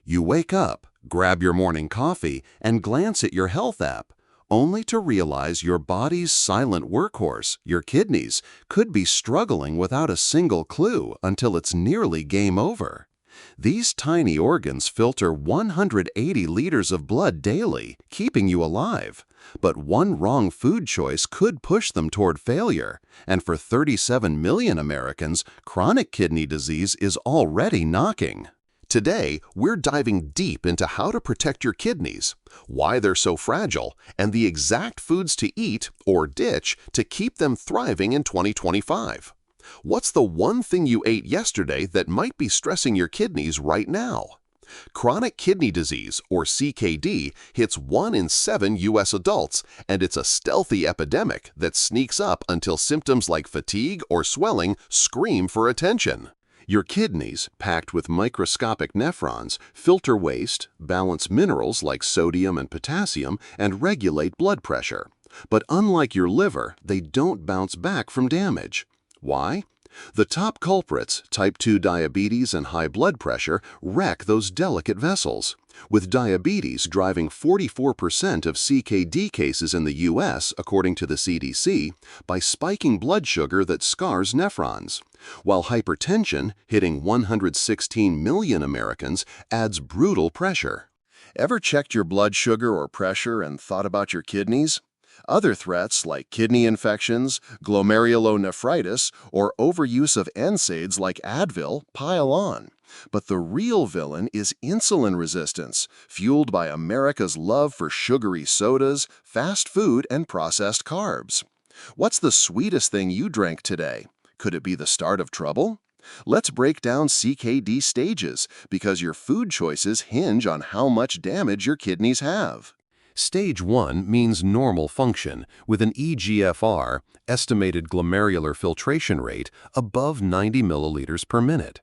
You wake up, grab your morning coffee, and glance at your health app, only to realize your body's silent workhorse, your kidneys, could be struggling without a single clue until it's nearly game over. These tiny organs filter 180 liters of blood daily, keeping you alive. But one wrong food choice could push them toward failure. And for 37 million Americans, chronic kidney disease is already knocking. Today, we're diving deep into how to protect your kidneys, why they're so fragile, and the exact foods to eat or ditch to keep them thriving in 2025. What's the one thing you ate yesterday that might be stressing your kidneys right now? Chronic kidney disease, or CKD, hits 1 in 7 U.S. adults, and it's a stealthy epidemic that sneaks up until symptoms like fatigue or swelling scream for attention. Your kidneys, packed with microscopic nephrons, filter waste, balance minerals like sodium and potassium, and regulate blood pressure. But unlike your liver, they don't bounce back from damage. Why? The top culprits, type 2 diabetes and high blood pressure, wreck those delicate vessels, with diabetes driving 44% of CKD cases in the U.S., according to the CDC, by spiking blood sugar that scars nephrons, while hypertension, hitting 116 million Americans, adds brutal pressure. Ever checked your blood sugar or pressure and thought about your kidneys? Other threats like kidney infections, glomerulonephritis, or overuse of NSAIDs like Advil pile on. But the real villain is insulin resistance, fueled by America's love for sugary sodas, fast food, and processed carbs. What's the sweetest thing you drank today? Could it be the start of trouble? Let's break down CKD stages, because your food choices hinge on how much damage your kidneys have. Stage 1 means normal function, with an eGFR, estimated glomerular filtration rate, above 90 milliliters per minute.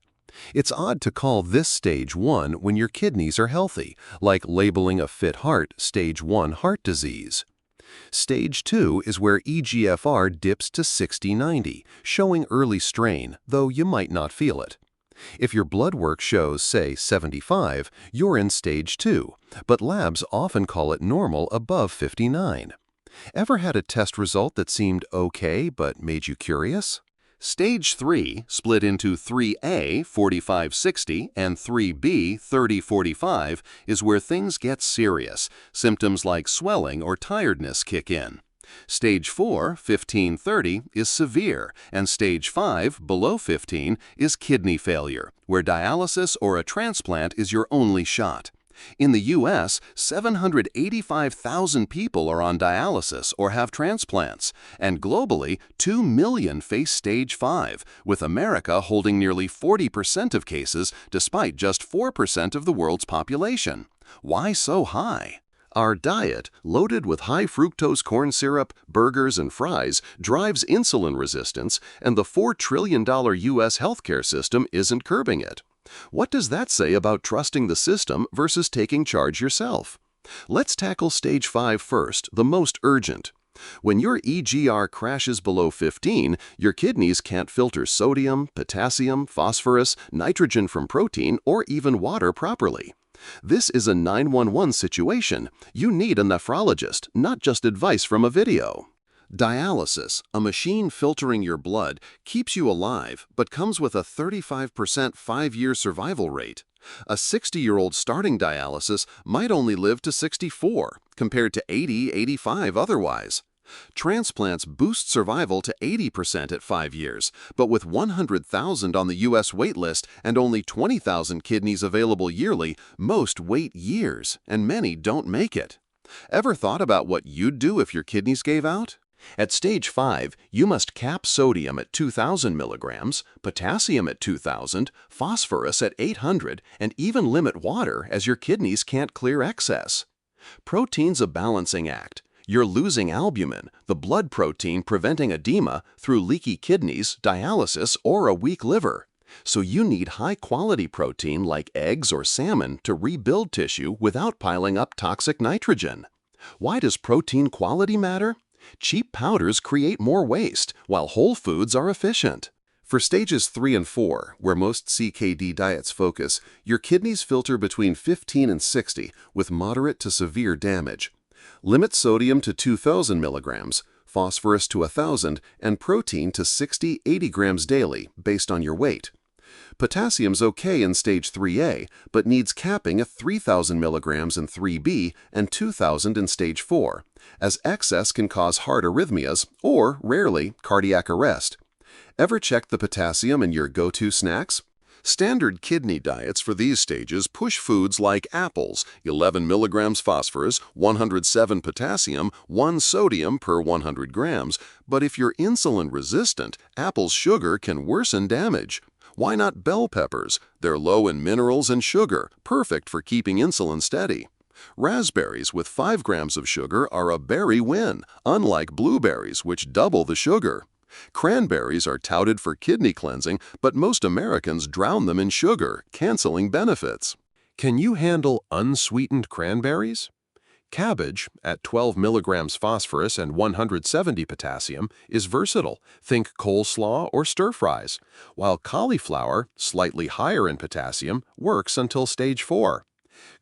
It's odd to call this stage 1 when your kidneys are healthy, like labeling a fit heart stage 1 heart disease. Stage 2 is where eGFR dips to 60-90, showing early strain, though you might not feel it. If your blood work shows, say, 75, you're in stage 2, but labs often call it normal above 59. Ever had a test result that seemed okay but made you curious? Stage 3, split into 3A 45-60 and 3B 30-45, is where things get serious. Symptoms like swelling or tiredness kick in. Stage 4, 15-30, is severe, and Stage 5, below 15, is kidney failure, where dialysis or a transplant is your only shot. In the U.S., 785,000 people are on dialysis or have transplants, and globally, 2 million face Stage 5, with America holding nearly 40% of cases despite just 4% of the world's population. Why so high? Our diet, loaded with high-fructose corn syrup, burgers, and fries, drives insulin resistance, and the $4 trillion U.S. healthcare system isn't curbing it. What does that say about trusting the system versus taking charge yourself? Let's tackle Stage 5 first, the most urgent. When your eGFR crashes below 15, your kidneys can't filter sodium, potassium, phosphorus, nitrogen from protein, or even water properly. This is a 911 situation. You need a nephrologist, not just advice from a video. Dialysis, a machine filtering your blood, keeps you alive but comes with a 35% 5-year survival rate. A 60-year-old starting dialysis might only live to 64, compared to 80-85 otherwise. Transplants boost survival to 80% at 5 years, but with 100,000 on the U.S. waitlist and only 20,000 kidneys available yearly, most wait years, and many don't make it. Ever thought about what you'd do if your kidneys gave out? At Stage 5, you must cap sodium at 2,000 milligrams, potassium at 2,000, phosphorus at 800, and even limit water as your kidneys can't clear excess. Protein's a balancing act. You're losing albumin, the blood protein preventing edema, through leaky kidneys, dialysis, or a weak liver. So you need high-quality protein like eggs or salmon to rebuild tissue without piling up toxic nitrogen. Why does protein quality matter? Cheap powders create more waste, while whole foods are efficient. For stages 3 and 4, where most CKD diets focus, your kidneys filter between 15 and 60 with moderate to severe damage. Limit sodium to 2,000 milligrams, phosphorus to 1,000, and protein to 60-80 grams daily based on your weight. Potassium's okay in stage 3A, but needs capping at 3,000 milligrams in 3B and 2,000 in stage 4, as excess can cause heart arrhythmias or, rarely, cardiac arrest. Ever check the potassium in your go-to snacks? Standard kidney diets for these stages push foods like apples, 11 milligrams phosphorus, 107 potassium, 1 sodium per 100 grams, but if you're insulin resistant, apple's sugar can worsen damage. Why not bell peppers? They're low in minerals and sugar, perfect for keeping insulin steady. Raspberries with 5 grams of sugar are a berry win, unlike blueberries, which double the sugar. Cranberries are touted for kidney cleansing, but most Americans drown them in sugar, canceling benefits. Can you handle unsweetened cranberries? Cabbage, at 12 milligrams phosphorus and 170 potassium, is versatile. Think coleslaw or stir-fries, while cauliflower, slightly higher in potassium, works until stage 4.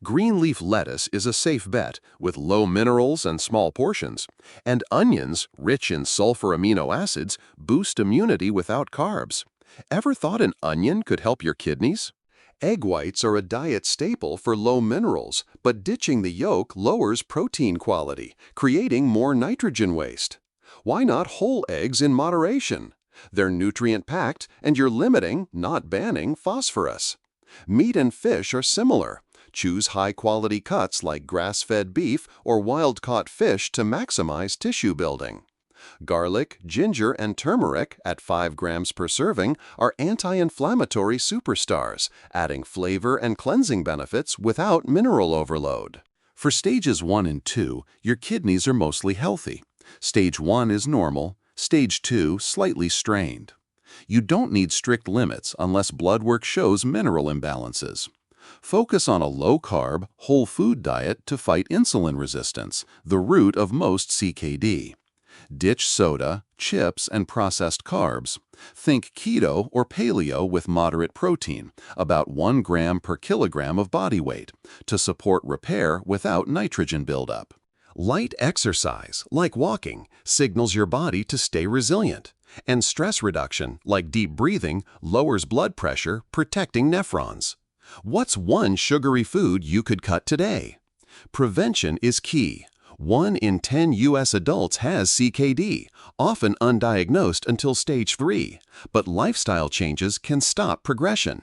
Green leaf lettuce is a safe bet with low minerals and small portions, and onions, rich in sulfur amino acids, boost immunity without carbs. Ever thought an onion could help your kidneys? Egg whites are a diet staple for low minerals, but ditching the yolk lowers protein quality, creating more nitrogen waste. Why not whole eggs in moderation? They're nutrient-packed, and you're limiting, not banning, phosphorus. Meat and fish are similar. Choose high-quality cuts like grass-fed beef or wild-caught fish to maximize tissue building. Garlic, ginger, and turmeric at 5 grams per serving are anti-inflammatory superstars, adding flavor and cleansing benefits without mineral overload. For stages 1 and 2, your kidneys are mostly healthy. Stage 1 is normal, stage 2 slightly strained. You don't need strict limits unless blood work shows mineral imbalances. Focus on a low-carb, whole food diet to fight insulin resistance, the root of most CKD. Ditch soda, chips, and processed carbs. Think keto or paleo with moderate protein, about 1 gram per kilogram of body weight, to support repair without nitrogen buildup. Light exercise, like walking, signals your body to stay resilient, and stress reduction, like deep breathing, lowers blood pressure, protecting nephrons. What's one sugary food you could cut today? Prevention is key. 1 in 10 U.S. adults has CKD, often undiagnosed until stage 3, but lifestyle changes can stop progression.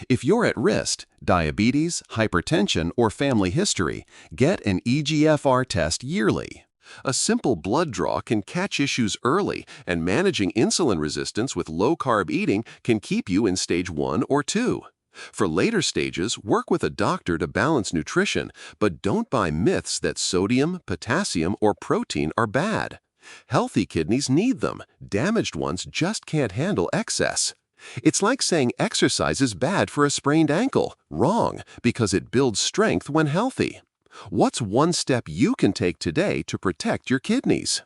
If you're at risk, diabetes, hypertension, or family history, get an EGFR test yearly. A simple blood draw can catch issues early, and managing insulin resistance with low-carb eating can keep you in stage 1 or 2. For later stages, work with a doctor to balance nutrition, but don't buy myths that sodium, potassium, or protein are bad. Healthy kidneys need them. Damaged ones just can't handle excess. It's like saying exercise is bad for a sprained ankle. Wrong, because it builds strength when healthy. What's one step you can take today to protect your kidneys?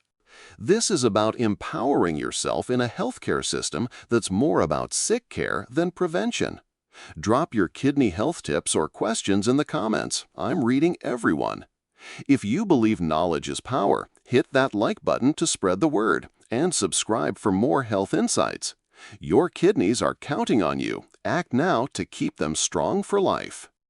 This is about empowering yourself in a healthcare system that's more about sick care than prevention. Drop your kidney health tips or questions in the comments. I'm reading everyone. If you believe knowledge is power, hit that like button to spread the word and subscribe for more health insights. Your kidneys are counting on you. Act now to keep them strong for life.